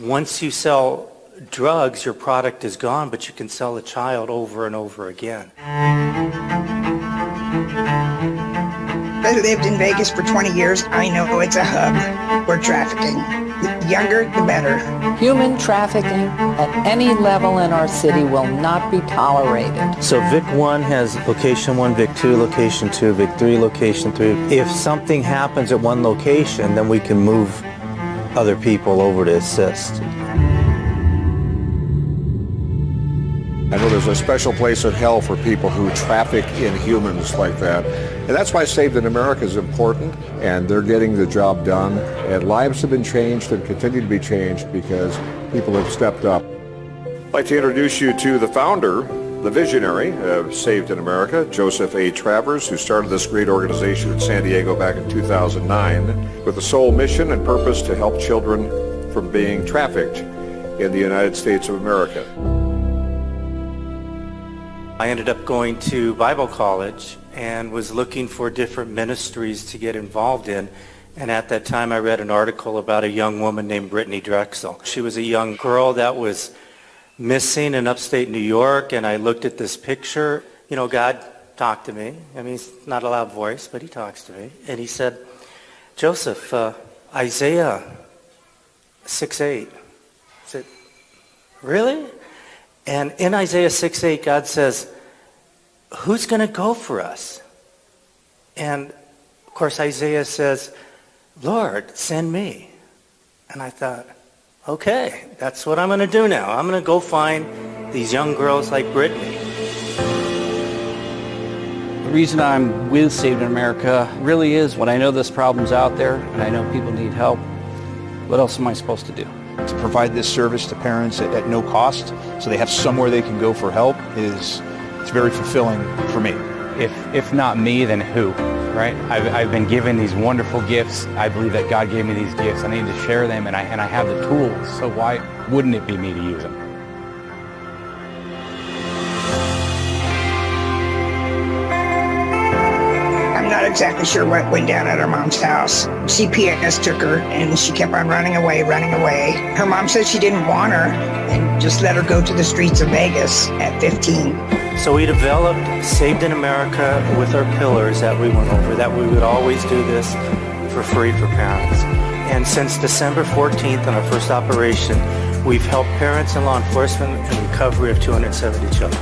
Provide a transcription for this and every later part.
Once you sell drugs, your product is gone, but you can sell a child over and over again. I lived in Vegas for 20 years. I know it's a hub for trafficking. The younger, the better. Human trafficking at any level in our city will not be tolerated. So Vic 1 has location 1, Vic 2, location 2, Vic 3, location 3. If something happens at one location, then we can move other people over to assist. I know there's a special place in hell for people who traffic in humans like that. And that's why Saved in America is important, and they're getting the job done. And lives have been changed and continue to be changed because people have stepped up. I'd like to introduce you to the founder, the visionary of Saved in America, Joseph A. Travers, who started this great organization in San Diego back in 2009 with the sole mission and purpose to help children from being trafficked in the United States of America. I ended up going to Bible college and was looking for different ministries to get involved in. And at that time, I read an article about a young woman named Brittany Drexel. She was a young girl that was missing in upstate New York, and I looked at this picture. You know, God talked to me. I mean, it's not a loud voice, but he talks to me. And he said, Joseph, Isaiah 6:8. I said, really? And in Isaiah 6:8, God says, who's going to go for us? And, of course, Isaiah says, Lord, send me. And I thought, okay, that's what I'm going to do now. I'm going to go find these young girls like Brittany. The reason I'm with Saved in America really is when I know this problem's out there and I know people need help, what else am I supposed to do? To provide this service to parents at no cost so they have somewhere they can go for help it's very fulfilling for me. If not me, then who, right? I've been given these wonderful gifts. I believe that God gave me these gifts. I need to share them, and I have the tools, so why wouldn't it be me to use them? I'm not exactly sure what went down at her mom's house. CPS took her, and she kept on running away. Her mom said she didn't want her and just let her go to the streets of Vegas at 15. So we developed Saved in America with our pillars that we went over, that we would always do this for free for parents. And since December 14th on our first operation, we've helped parents and law enforcement in recovery of 270 children.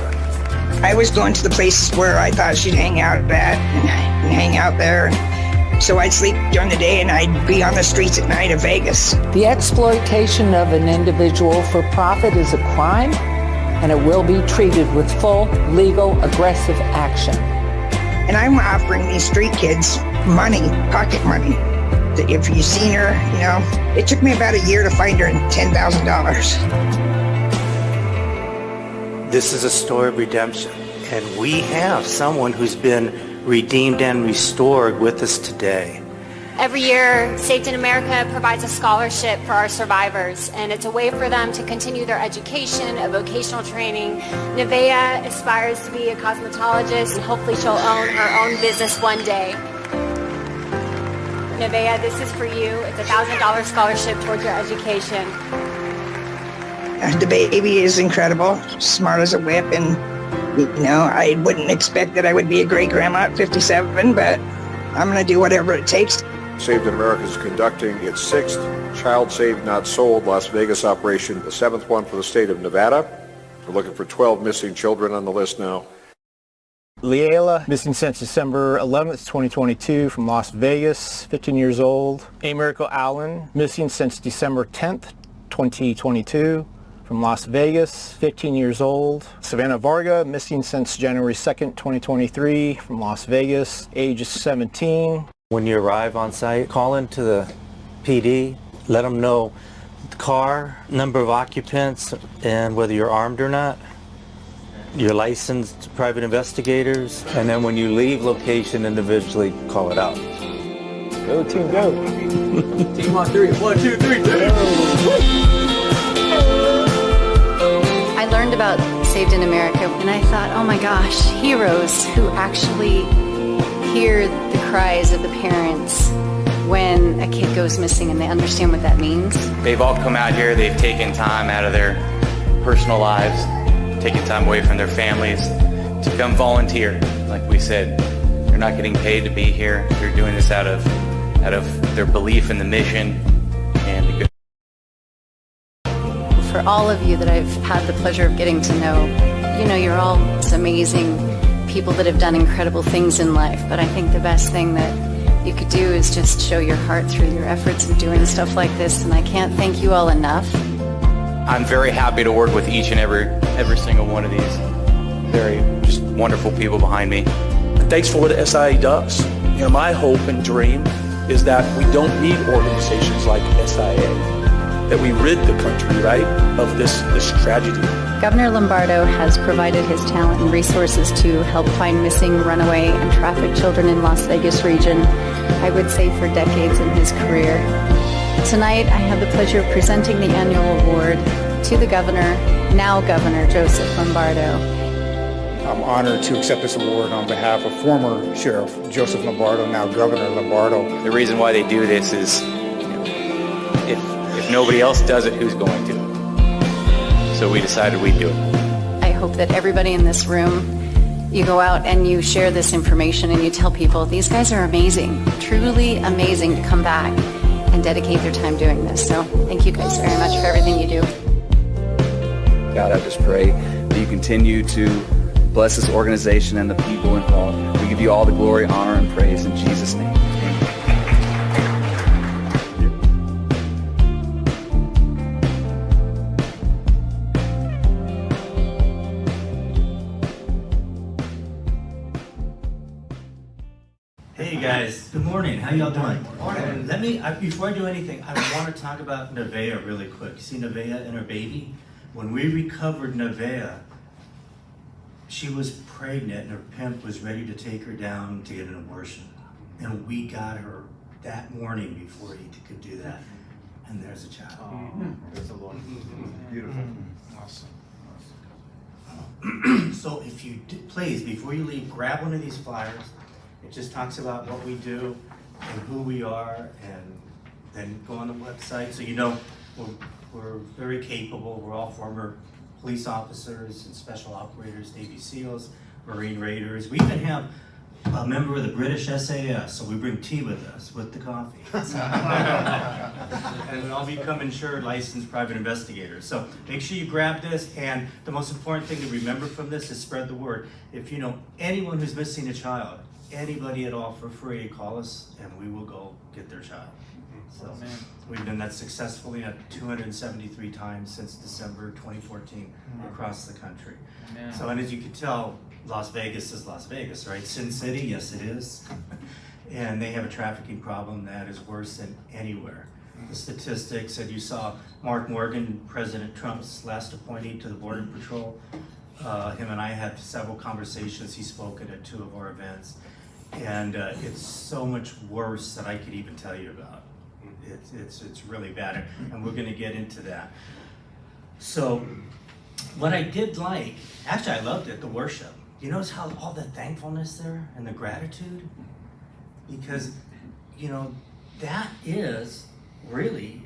I was going to the places where I thought she'd hang out at and hang out there. So I'd sleep during the day and I'd be on the streets at night of Vegas. The exploitation of an individual for profit is a crime, and it will be treated with full, legal, aggressive action. And I'm offering these street kids money, pocket money. If you've seen her, you know, it took me about a year to find her and $10,000. This is a story of redemption, and we have someone who's been redeemed and restored with us today. Every year, Saved in America provides a scholarship for our survivors, and it's a way for them to continue their education, a vocational training. Nevaeh aspires to be a cosmetologist, and hopefully she'll own her own business one day. Nevaeh, this is for you. It's a $1,000 scholarship towards your education. The baby is incredible, smart as a whip, and you know, I wouldn't expect that I would be a great grandma at 57, but I'm going to do whatever it takes. Saved in America is conducting its 6th Child Saved Not Sold Las Vegas operation, the 7th one for the state of Nevada. We're looking for 12 missing children on the list now. Leela, missing since December 11th, 2022 from Las Vegas, 15 years old. Americo Allen, missing since December 10th, 2022 from Las Vegas, 15 years old. Savannah Varga, missing since January 2nd, 2023 from Las Vegas, age 17. When you arrive on site, call into the PD, let them know the car, number of occupants, and whether you're armed or not, your licensed private investigators, and then when you leave location individually, call it out. Go team, go. Team on 3. 1, 2, 3, go. I learned about Saved in America, and I thought, oh my gosh, heroes who actually hear the cries of the parents when a kid goes missing and they understand what that means. They've all come out here, they've taken time out of their personal lives, taken time away from their families to come volunteer. Like we said, they're not getting paid to be here. They're doing this out of their belief in the mission and the good. For all of you that I've had the pleasure of getting to know, you're all amazing people that have done incredible things in life, but I think the best thing that you could do is just show your heart through your efforts of doing stuff like this, and I can't thank you all enough. I'm very happy to work with each and every single one of these very just wonderful people behind me. Thanks for what SIA does. My hope and dream is that we don't need organizations like SIA, that we rid the country, right, of this tragedy. Governor Lombardo has provided his talent and resources to help find missing, runaway, and trafficked children in Las Vegas region, I would say for decades in his career. Tonight, I have the pleasure of presenting the annual award to the governor, now Governor Joseph Lombardo. I'm honored to accept this award on behalf of former Sheriff Joseph Lombardo, now Governor Lombardo. The reason why they do this is, if nobody else does it, who's going to? So we decided we'd do it. I hope that everybody in this room, you go out and you share this information and you tell people, these guys are amazing, truly amazing to come back and dedicate their time doing this. So thank you guys very much for everything you do. God, I just pray that you continue to bless this organization and the people involved. We give you all the glory, honor, and praise in Jesus' name. Hey guys, good morning. How y'all doing? Morning. Before I do anything, I want to talk about Nevaeh really quick. You see Nevaeh and her baby? When we recovered Nevaeh, she was pregnant and her pimp was ready to take her down to get an abortion. And we got her that morning before he could do that. And there's a child. There's a Lord. Beautiful. Awesome. So if you please, before you leave, grab one of these flyers. It just talks about what we do and who we are, and then go on the website so you know we're very capable. We're all former police officers and special operators, Navy SEALs, Marine Raiders. We even have a member of the British SAS, so we bring tea with us with the coffee. And we all become insured, licensed private investigators. So make sure you grab this, and the most important thing to remember from this is spread the word. If you know anyone who's missing a child, anybody at all, for free, call us and we will go get their child. So we've done that successfully at 273 times since December 2014 across the country. So, and as you can tell, Las Vegas is Las Vegas, right? Sin City, yes it is. And they have a trafficking problem that is worse than anywhere. The statistics, and you saw Mark Morgan, President Trump's last appointee to the Border Patrol. Him and I had several conversations. He's spoken at 2 of our events. And it's so much worse than I could even tell you about. It's really bad, and we're going to get into that. So what I did like, actually I loved it, the worship. You notice how all the thankfulness there and the gratitude? Because, that is really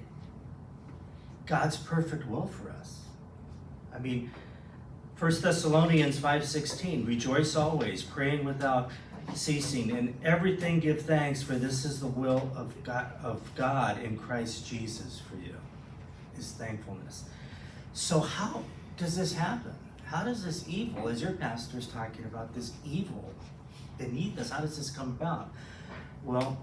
God's perfect will for us. I mean, 1 Thessalonians 5:16, rejoice always, praying without ceasing, in everything give thanks, for this is the will of God in Christ Jesus for you, is thankfulness. So how does this happen? How does this evil, as your pastor's talking about, this evil beneath us, how does this come about? Well,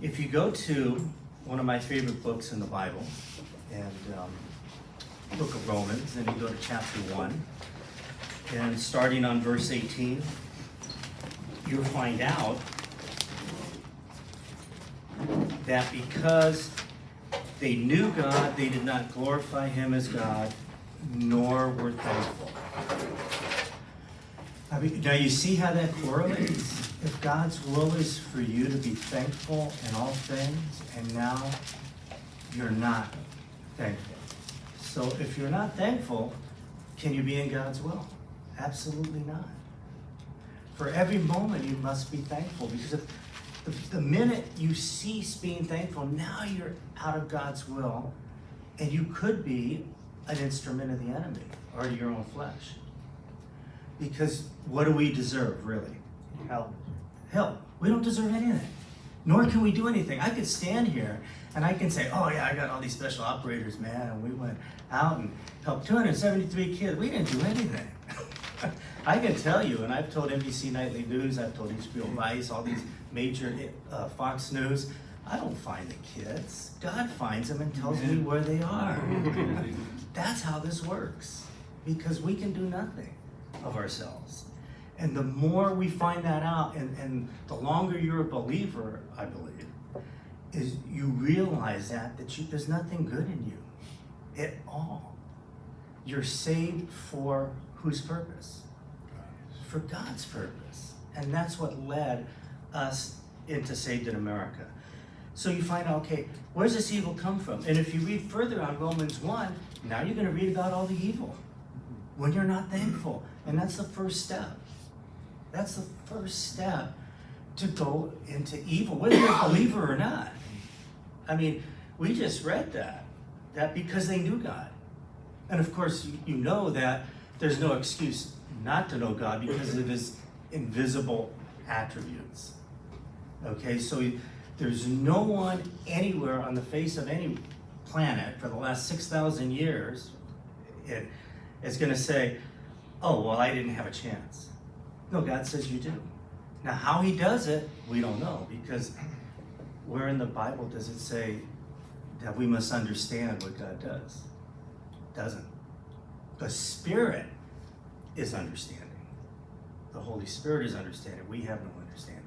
if you go to one of my favorite books in the Bible, and book of Romans, and you go to chapter 1, and starting on verse 18, you'll find out that because they knew God, they did not glorify him as God, nor were thankful. Now you see how that correlates? If God's will is for you to be thankful in all things, and now you're not thankful. So if you're not thankful, can you be in God's will? Absolutely not. For every moment you must be thankful, because The minute you cease being thankful, now you're out of God's will, and you could be an instrument of the enemy or your own flesh. Because what do we deserve, really? Hell. Hell. We don't deserve anything. Nor can we do anything. I could stand here and I can say, oh yeah, I got all these special operators, man, and we went out and helped 273 kids. We didn't do anything. I can tell you, and I've told NBC Nightly News, I've told HBO Vice, all these major Fox News, I don't find the kids. God finds them and tells me where they are. That's how this works, because we can do nothing of ourselves. And the more we find that out, and the longer you're a believer, I believe, is you realize that there's nothing good in you at all. You're saved for whose purpose? For God's purpose. And that's what led us into Saved in America. So you find out, okay, where's this evil come from? And if you read further on Romans 1, now you're going to read about all the evil when you're not thankful. And that's the first step. That's the first step to go into evil, whether you're a believer or not. I mean, we just read that because they knew God. And of course, you know that there's no excuse not to know God because of his invisible attributes. Okay, so there's no one anywhere on the face of any planet for the last 6,000 years is going to say, oh, well, I didn't have a chance. No, God says you do. Now, how he does it, we don't know, because where in the Bible does it say that we must understand what God does? It doesn't. The Spirit is understanding. The Holy Spirit is understanding. We have no understanding.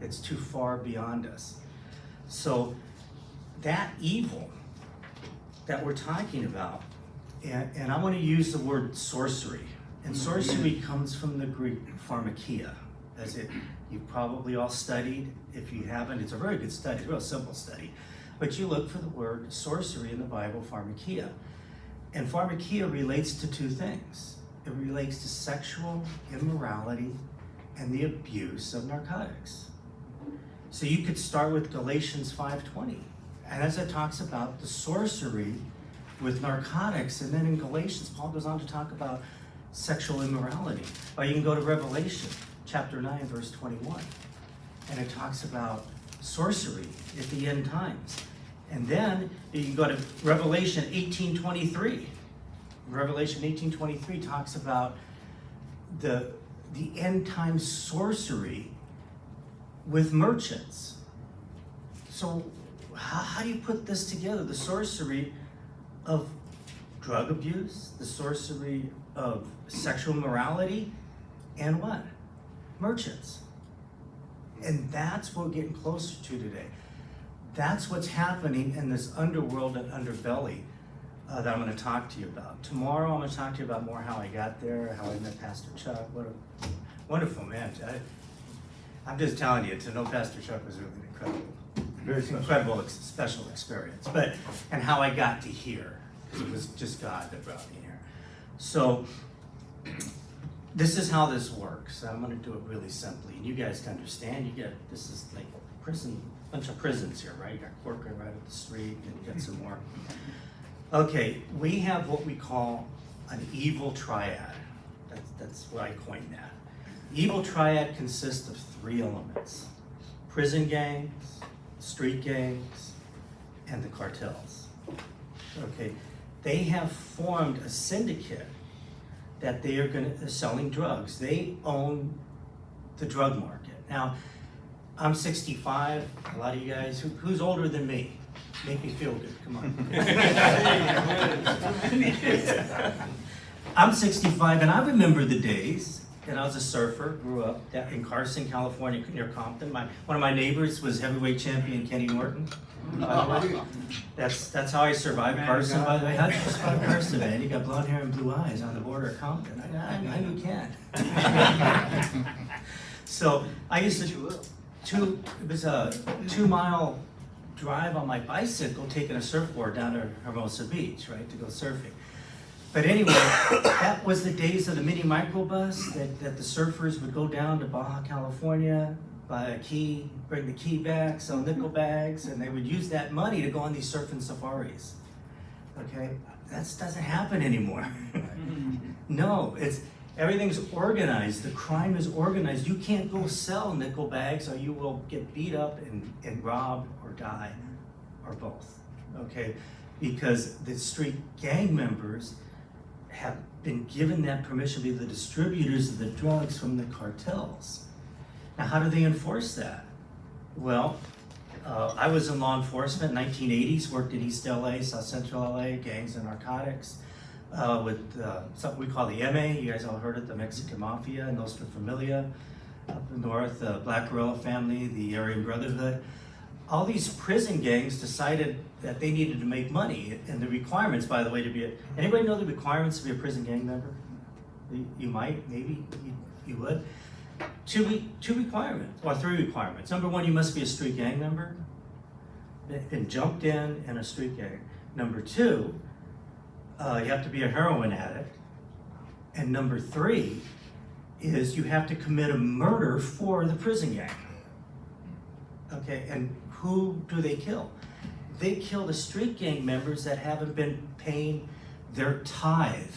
It's too far beyond us. So that evil that we're talking about, and I want to use the word sorcery. And sorcery comes from the Greek pharmakia, as you've probably all studied. If you haven't, it's a very good study, it's a real simple study. But you look for the word sorcery in the Bible, pharmakia. And pharmakia relates to two things. It relates to sexual immorality and the abuse of narcotics. So you could start with Galatians 5:20. And as it talks about the sorcery with narcotics, and then in Galatians, Paul goes on to talk about sexual immorality. Or you can go to Revelation chapter 9, verse 21. And it talks about sorcery at the end times. And then you can go to Revelation 18:23. Revelation 18:23 talks about the end time sorcery with merchants. So how do you put this together? The sorcery of drug abuse, the sorcery of sexual morality, and what? Merchants. And that's what we're getting closer to today. That's what's happening in this underworld and underbelly that I'm going to talk to you about. Tomorrow I'm going to talk to you about more how I got there, how I met Pastor Chuck. What a wonderful man. I'm just telling you, to know Pastor Chuck was really incredible special experience. And how I got to here. It was just God that brought me here. So this is how this works. I'm going to do it really simply, and you guys can understand. This is like prison, bunch of prisons here, right? You got Corcoran right up the street, and you got some more. Okay, we have what we call an evil triad. That's what I coined that. Evil triad consists of three elements: prison gangs, street gangs, and the cartels. Okay, they have formed a syndicate that they are selling drugs. They own the drug market. Now, I'm 65. A lot of you guys, who's older than me? Make me feel good. Come on. I'm 65, and I remember the days that I was a surfer. Grew up in Carson, California, near Compton. One of my neighbors was heavyweight champion Kenny Norton. That's how I survived Carson, by the way. How did you survive Carson, man? You got blonde hair and blue eyes on the border of Compton. I knew Ken. So I used to it was a 2-mile drive on my bicycle, taking a surfboard down to Hermosa Beach, right, to go surfing. But anyway, that was the days of the mini microbus that the surfers would go down to Baja California, buy a key, bring the key back, sell nickel bags, and they would use that money to go on these surfing safaris. Okay, that doesn't happen anymore. No, everything's organized. The crime is organized. You can't go sell nickel bags or you will get beat up and robbed or die or both. Okay, because the street gang members have been given that permission to be the distributors of the drugs from the cartels. Now, how do they enforce that? Well, I was in law enforcement, 1980s, worked in East LA, South Central LA, gangs and narcotics, with something we call the MA. You guys all heard of the Mexican Mafia, Nostra Familia, up north, Black Guerrilla Family, the Aryan Brotherhood. All these prison gangs decided that they needed to make money, and the requirements, by the way, to be anybody know the requirements to be a prison gang member? You might, maybe, you would. Two requirements, or three requirements. Number one, you must be a street gang member, been jumped in a street gang. Number two, you have to be a heroin addict. And number three is you have to commit a murder for the prison gang. Okay, and who do they kill? They kill the street gang members that haven't been paying their tithe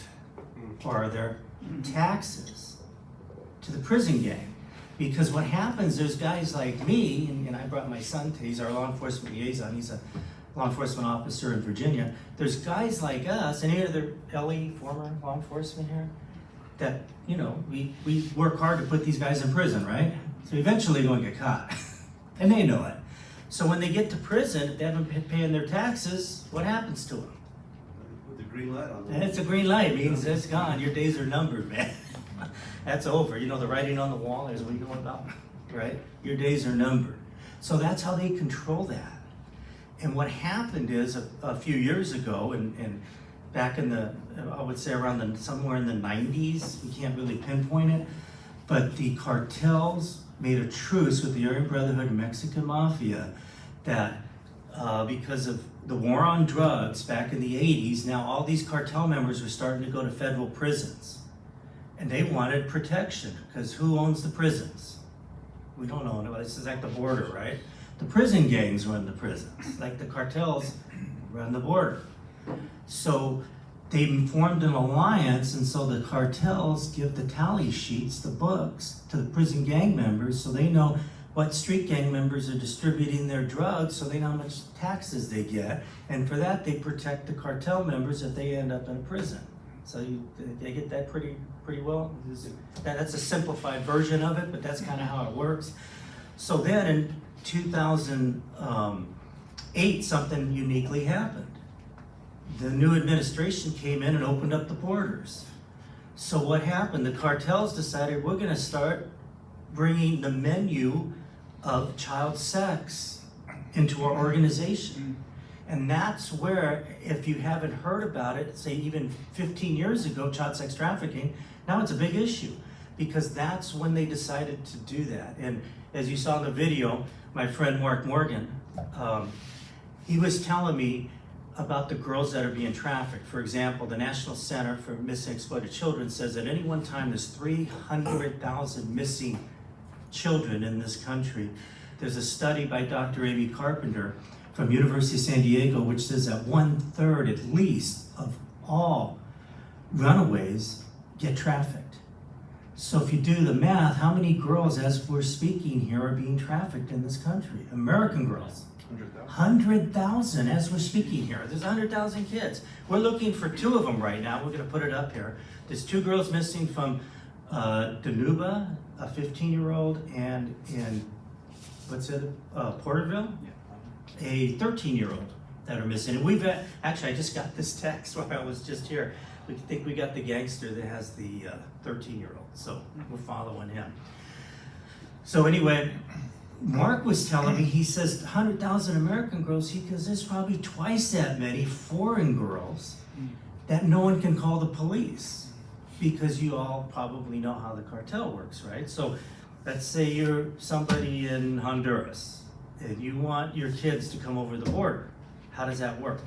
or their taxes to the prison gang. Because what happens, there's guys like me, and I brought my son, he's our law enforcement liaison, he's a law enforcement officer in Virginia. There's guys like us, any other LE former law enforcement here, that, you know, we work hard to put these guys in prison, right? So eventually they're gonna get caught, and they know it. So when they get to prison, if they haven't been paying their taxes, what happens to them? With the green light on. It's a green light, it means it's gone, your days are numbered, man. That's over. You know, the writing on the wall is what you're going about, right? Your days are numbered. So that's how they control that. And what happened is a few years ago, and back in the, I would say around somewhere in the 90s, we can't really pinpoint it, but the cartels made a truce with the Aryan Brotherhood and Mexican Mafia that because of the war on drugs back in the 80s, now all these cartel members were starting to go to federal prisons. And they wanted protection, because who owns the prisons? We don't own it. This is like the border, right? The prison gangs run the prisons, like the cartels run the border. So they formed an alliance, and so the cartels give the tally sheets, the books, to the prison gang members, so they know what street gang members are distributing their drugs, so they know how much taxes they get. And for that, they protect the cartel members if they end up in a prison. So they get that pretty well. That's a simplified version of it, but that's kind of how it works. So then in 2008, something uniquely happened. The new administration came in and opened up the borders. So what happened? The cartels decided we're going to start bringing the menu of child sex into our organization. And that's where, if you haven't heard about it, say even 15 years ago, child sex trafficking, now it's a big issue, because that's when they decided to do that. And as you saw in the video, my friend Mark Morgan, he was telling me about the girls that are being trafficked. For example, the National Center for Missing and Exploited Children says at any one time there's 300,000 missing children in this country. There's a study by Dr. Amy Carpenter from University of San Diego, which says that 1/3 at least of all runaways get trafficked. So if you do the math, how many girls, as we're speaking here, are being trafficked in this country? American girls. 100,000 as we're speaking here. There's 100,000 kids. We're looking for 2 of them right now. We're gonna put it up here. There's 2 girls missing from Danuba, a 15-year-old, and in, Porterville? Yeah. A 13-year-old that are missing. And we've actually, I just got this text while I was just here. We think we got the gangster that has the 13-year-old, so we're following him. So anyway, Mark was telling me, he says 100,000 American girls, because there's probably twice that many foreign girls that no one can call the police, because you all probably know how the cartel works, right? So let's say you're somebody in Honduras, and you want your kids to come over the border. How does that work?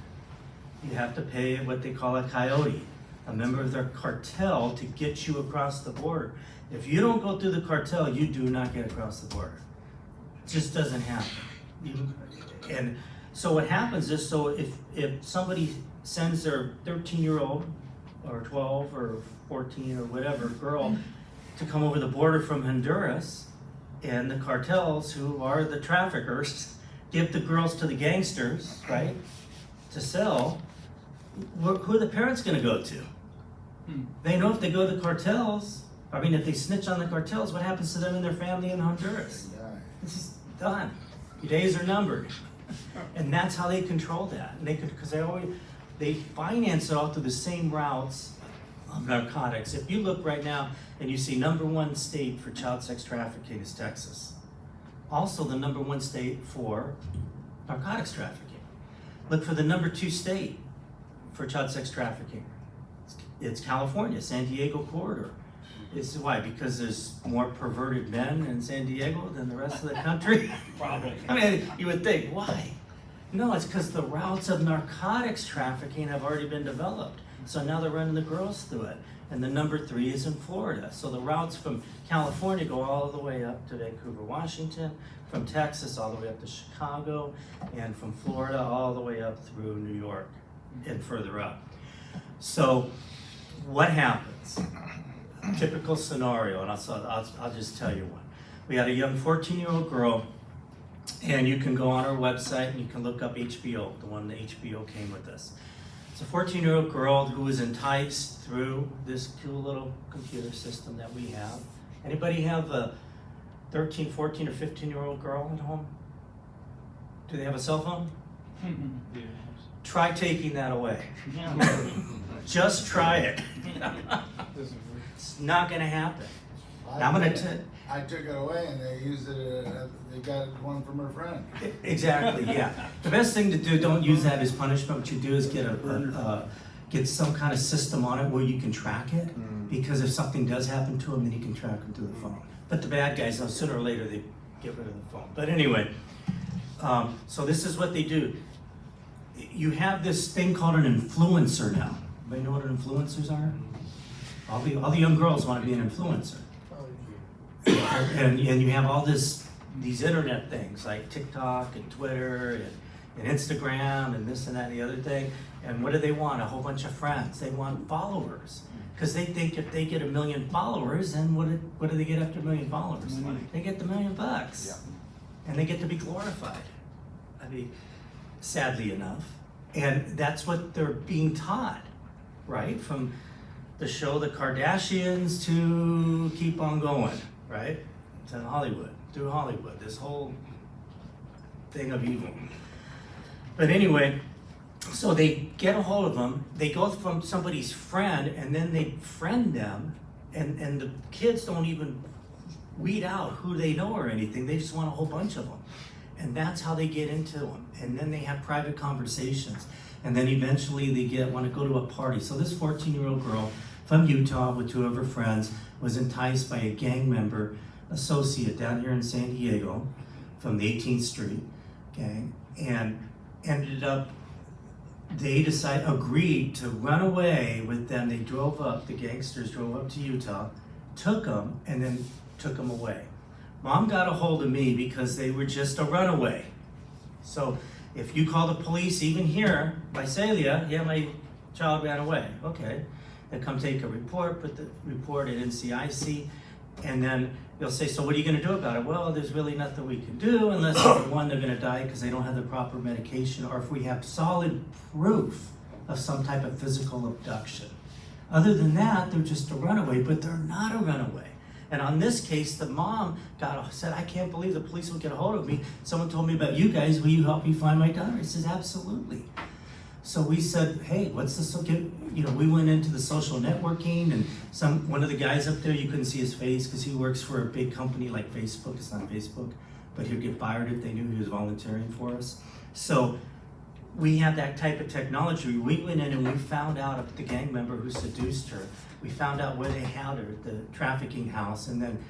You have to pay what they call a coyote, a member of their cartel, to get you across the border. If you don't go through the cartel, you do not get across the border. just doesn't happen. And so what happens is, so if somebody sends their 13-year-old or 12 or 14 or whatever girl to come over the border from Honduras, and the cartels, who are the traffickers, give the girls to the gangsters, right, to sell, who are the parents going to go to? They know if they go to the cartels, I mean, if they snitch on the cartels, what happens to them and their family in Honduras? It's just done. Your days are numbered. And that's how they control that. And because they finance it all through the same routes of narcotics. If you look right now and you see #1 state for child sex trafficking is Texas. Also the #1 state for narcotics trafficking. Look for the #2 state for child sex trafficking. It's California, San Diego corridor. It's why? Because there's more perverted men in San Diego than the rest of the country? Probably. I mean, you would think, why? No, it's because the routes of narcotics trafficking have already been developed. So now they're running the girls through it. And the #3 is in Florida. So the routes from California go all the way up to Vancouver, Washington, from Texas all the way up to Chicago, and from Florida all the way up through New York and further up. So what happens? Typical scenario, and I'll just tell you one. We had a young 14-year-old girl, and you can go on our website and you can look up HBO, the one that HBO came with us. It's a 14-year-old girl who was enticed through this cool little computer system that we have. Anybody have a 13, 14, or 15-year-old girl at home? Do they have a cell phone? Try taking that away. Just try it. It's not going to happen. I took it away and they used it, they got one from her friend. Exactly, yeah. The best thing to do, don't use that as punishment. What you do is get some kind of system on it where you can track it, because if something does happen to them, then you can track them through the phone. But the bad guys, though, sooner or later, they get rid of the phone. But anyway, so this is what they do. You have this thing called an influencer now. Anybody know what influencers are? All the young girls want to be an influencer. And you have all these internet things like TikTok and Twitter and Instagram and this and that and the other thing. And what do they want? A whole bunch of friends. They want followers. Because they think if they get 1 million followers, then what do they get after 1 million followers? They get the $1 million bucks. Yeah. And they get to be glorified. I mean, sadly enough. And that's what they're being taught, right? From the show The Kardashians to keep on going, right? To Hollywood, through Hollywood, this whole thing of evil. But anyway, so they get a hold of them, they go from somebody's friend, and then they friend them, and the kids don't even weed out who they know or anything, they just want a whole bunch of them. And that's how they get into them. And then they have private conversations. And then eventually they want to go to a party. So this 14-year-old girl from Utah with 2 of her friends was enticed by a gang member associate down here in San Diego from the 18th Street gang, and ended up, they agreed to run away with them. They the gangsters drove up to Utah, took them, and then took them away. Mom got a hold of me because they were just a runaway. So if you call the police, even here, Visalia, yeah, my child ran away. Okay, they come take a report, put the report at NCIC, and then they'll say, so what are you going to do about it? Well, there's really nothing we can do unless, one, they're going to die because they don't have the proper medication, or if we have solid proof of some type of physical abduction. Other than that, they're just a runaway, but they're not a runaway. And on this case, the mom said, I can't believe the police would get a hold of me. Someone told me about you guys. Will you help me find my daughter? He says, absolutely. So we said, hey, what's this? We went into the social networking, and one of the guys up there, you couldn't see his face because he works for a big company like Facebook. It's not Facebook, but he'd get fired if they knew he was volunteering for us. So we had that type of technology. We went in and we found out of the gang member who seduced her. We found out where they had her at the trafficking house, and then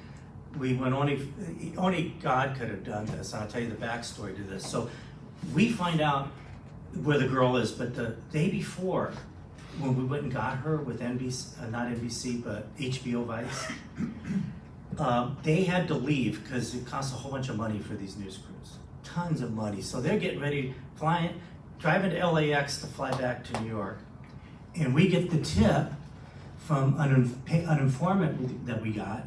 we went, only God could have done this. I'll tell you the backstory to this. So we find out where the girl is, but the day before, when we went and got her with NBC, not NBC, but HBO Vice, They had to leave because it costs a whole bunch of money for these news crews. Tons of money. So they're getting ready, driving to LAX to fly back to New York. And we get the tip from an informant that we got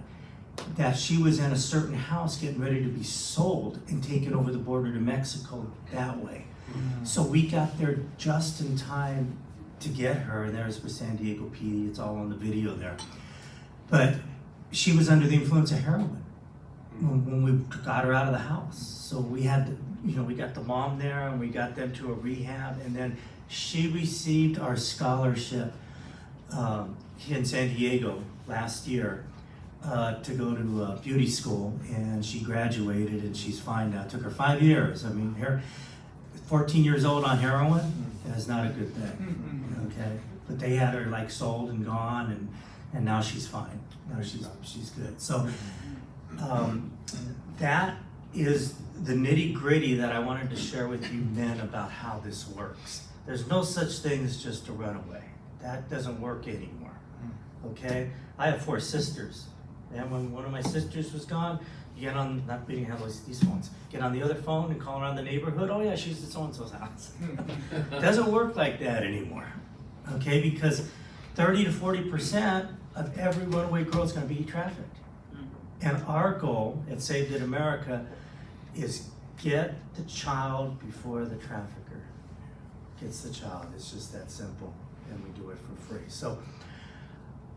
that she was in a certain house getting ready to be sold and taken over the border to Mexico that way. So we got there just in time to get her, and there's the San Diego PD, it's all on the video there. But she was under the influence of heroin when we got her out of the house. So we had to, we got the mom there and we got them to a rehab, and then she received our scholarship in San Diego last year to go to beauty school, and she graduated and she's fine now. It took her 5 years. I mean, 14 years old on heroin, that's not a good thing, okay? But they had her like sold and gone, and now she's fine. Now she's good. So that is the nitty gritty that I wanted to share with you men about how this works. There's no such thing as just a runaway. That doesn't work anymore, okay? I have 4 sisters, and when one of my sisters was gone, you get on, not beating hell these phones, get on the other phone and call around the neighborhood, oh yeah, she's at so-and-so's house. It doesn't work like that anymore, okay? Because 30 to 40% of every runaway girl is going to be trafficked. And our goal at Saved in America is get the child before the trafficker gets the child. It's just that simple, and we do it for free. So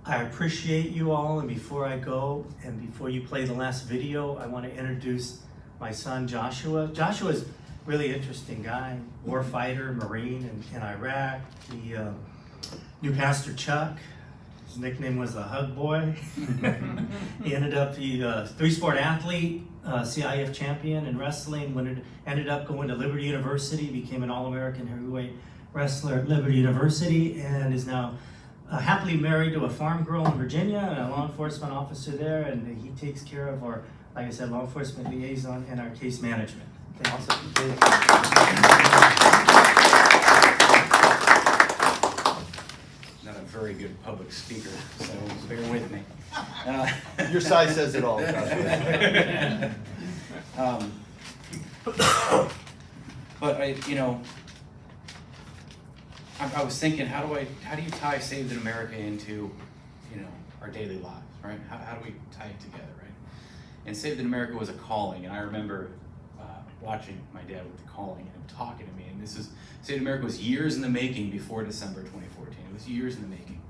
I appreciate you all, and before I go, and before you play the last video, I want to introduce my son Joshua. Joshua's a really interesting guy, war fighter, Marine in Iraq. He knew Pastor Chuck. His nickname was the Hug Boy. He ended up, he's a 3-sport athlete, CIF champion in wrestling, ended up going to Liberty University, became an All-American heavyweight wrestler at Liberty University, and is now happily married to a farm girl in Virginia and a law enforcement officer there, and he takes care of our, like I said, law enforcement liaison and our case management. Not a very good public speaker, so bear with me. Your size says it all. But I was thinking, how do you tie Saved in America into, our daily lives, right? How do we tie it together, right? And Saved in America was a calling, and I remember watching my dad with the calling and him talking to me. And Saved in America was years in the making before December 2014. It was years in the making,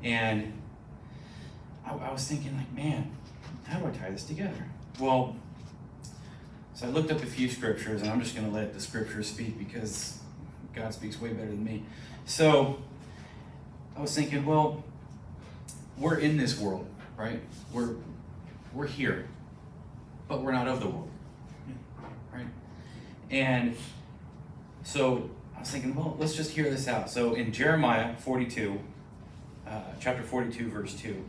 and I was thinking, like, man, how do I tie this together? Well, so I looked up a few scriptures, and I'm just going to let the scriptures speak because God speaks way better than me. So I was thinking, well, we're in this world, right? We're here, but we're not of the world, right? And so I was thinking, well, let's just hear this out. So in Jeremiah 42, chapter 42, verse 2,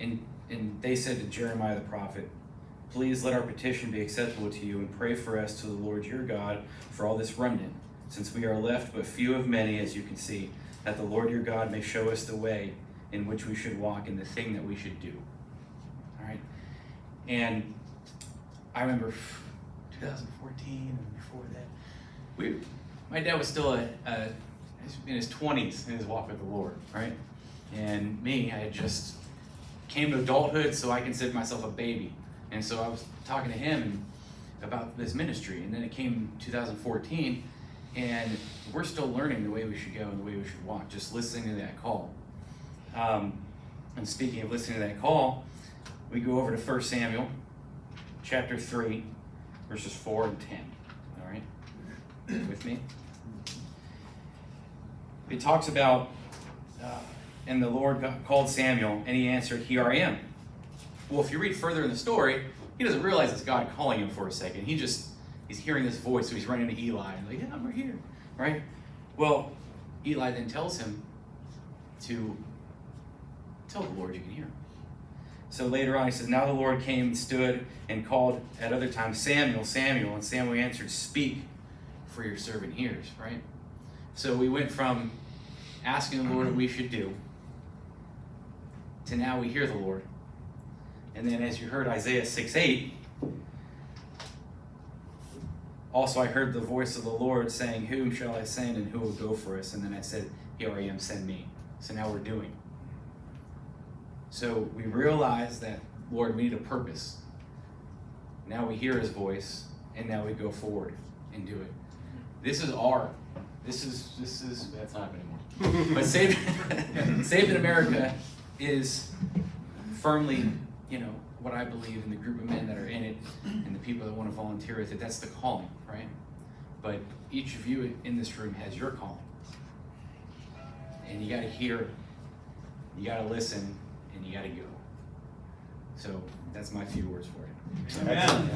and they said to Jeremiah the prophet, please let our petition be acceptable to you, and pray for us to the Lord your God for all this remnant, since we are left but few of many, as you can see, that the Lord your God may show us the way in which we should walk and the thing that we should do. All right? And I remember 2014 and before that, my dad was still in his 20s in his walk with the Lord, right? And me, I had just came to adulthood, so I considered myself a baby. And so I was talking to him about this ministry, and then it came 2014, and we're still learning the way we should go and the way we should walk, just listening to that call. And speaking of listening to that call, we go over to 1 Samuel chapter 3, verses 4 and 10. All right? With me? It talks about, and the Lord called Samuel, and he answered, here I am. Well, if you read further in the story, he doesn't realize it's God calling him for a second. He's hearing this voice, so he's running to Eli, and like, yeah, I'm right here, right? Well, Eli then tells him to tell the Lord you can hear him. So later on, he says, now the Lord came and stood and called at other times, Samuel, Samuel, and Samuel answered, speak, for your servant hears, right? So we went from asking the Lord what we should do to now we hear the Lord. And then as you heard Isaiah 6:8, also I heard the voice of the Lord saying, whom shall I send and who will go for us? And then I said, here I am, send me. So now we're doing. So we realize that, Lord, we need a purpose. Now we hear his voice, and now we go forward and do it. This is that's not anymore. But Saved in America is firmly, what I believe in the group of men that are in it and the people that want to volunteer with it. That's the calling, right? But each of you in this room has your calling. And you got to hear, you got to listen, and you got to go. So that's my few words for it. Amen.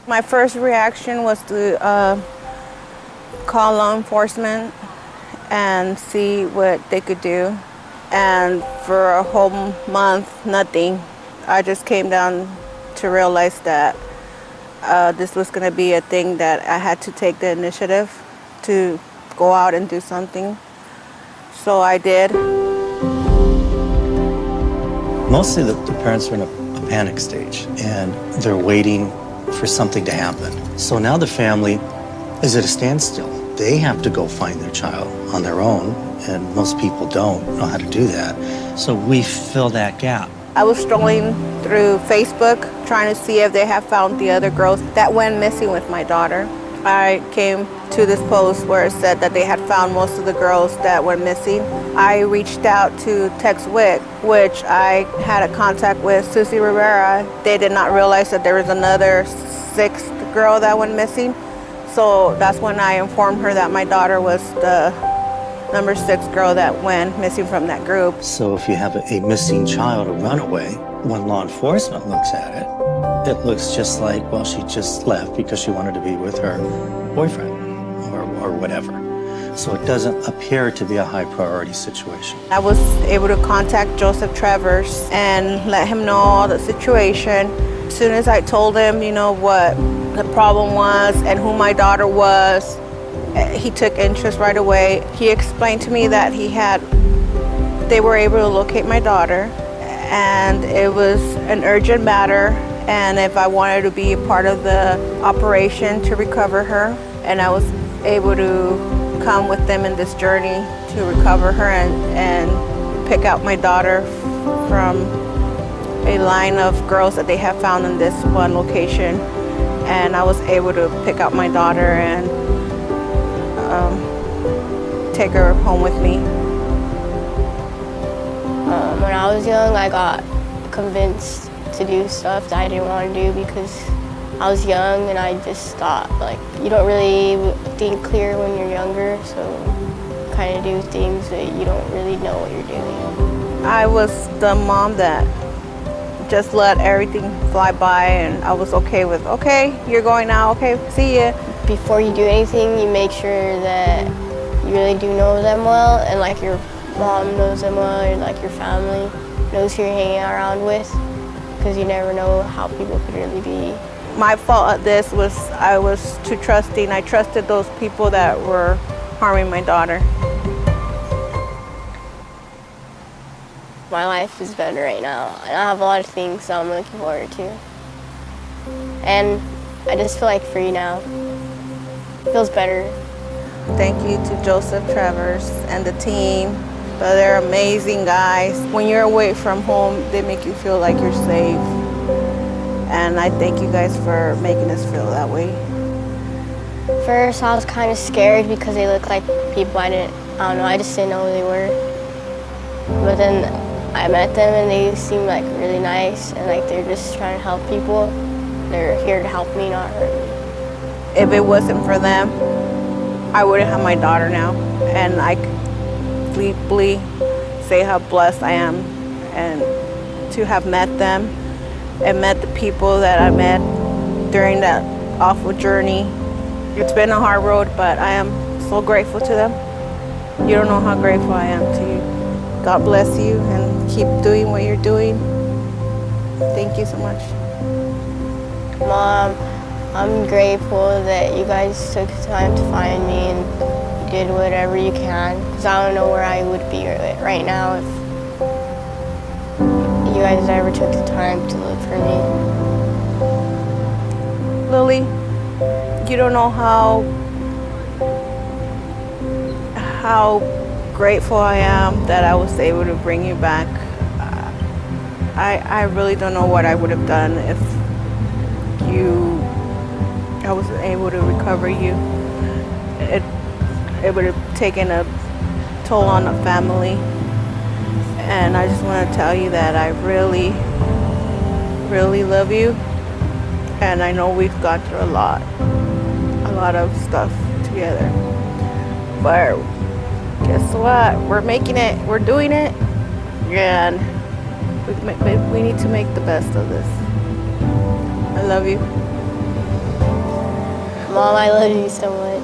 My first reaction was to call law enforcement and see what they could do. And for a whole month, nothing. I just came down to realize that this was going to be a thing that I had to take the initiative to go out and do something. So I did. Mostly the parents are in a panic stage and they're waiting for something to happen. So now the family is at a standstill. They have to go find their child on their own, and most people don't know how to do that. So we fill that gap. I was strolling through Facebook trying to see if they have found the other girls that went missing with my daughter. I came to this post where it said that they had found most of the girls that were missing. I reached out to Tex Wick, which I had a contact with Susie Rivera. They did not realize that there was another sixth girl that went missing. So that's when I informed her that my daughter was the number 6 girl that went missing from that group. So if you have a missing child, a runaway, when law enforcement looks at it, it looks just like, well, she just left because she wanted to be with her boyfriend or whatever. So it doesn't appear to be a high priority situation. I was able to contact Joseph Travers and let him know all the situation. As soon as I told him, what the problem was and who my daughter was, he took interest right away. He explained to me that they were able to locate my daughter, and it was an urgent matter, and if I wanted to be a part of the operation to recover her, and I was able to come with them in this journey to recover her and pick out my daughter from a line of girls that they have found in this one location. And I was able to pick out my daughter and take her home with me. When I was young, I got convinced to do stuff that I didn't want to do because I was young and I just thought, you don't really think clear when you're younger, so you kind of do things that you don't really know what you're doing. I was the mom that just let everything fly by, and I was okay with, okay, you're going now, okay, see ya. Before you do anything, you make sure that you really do know them well, and your mom knows them well, or your family knows who you're hanging around with, because you never know how people could really be. My fault at this was I was too trusting. I trusted those people that were harming my daughter. My life is better right now, and I have a lot of things that I'm looking forward to. And I just feel free now. It feels better. Thank you to Joseph Travers and the team. They're amazing guys. When you're away from home, they make you feel like you're safe. And I thank you guys for making us feel that way. First, I was kind of scared because they looked like people I don't know, I just didn't know who they were. But then I met them and they seemed really nice and they're just trying to help people. They're here to help me, not hurt me. If it wasn't for them, I wouldn't have my daughter now. And I completely say how blessed I am and to have met them and met the people that I met during that awful journey. It's been a hard road, but I am so grateful to them. You don't know how grateful I am to you. God bless you and keep doing what you're doing. Thank you so much. Mom, I'm grateful that you guys took the time to find me and did whatever you can, because I don't know where I would be right now if you guys ever took the time to look for me. Lily, you don't know how grateful I am that I was able to bring you back. I really don't know what I would have done if I wasn't able to recover you. It would have taken a toll on the family. And I just want to tell you that I really, really love you. And I know we've gone through a lot of stuff together. But guess what? We're making it. We're doing it. And we need to make the best of this. I love you. Mom, I love you so much.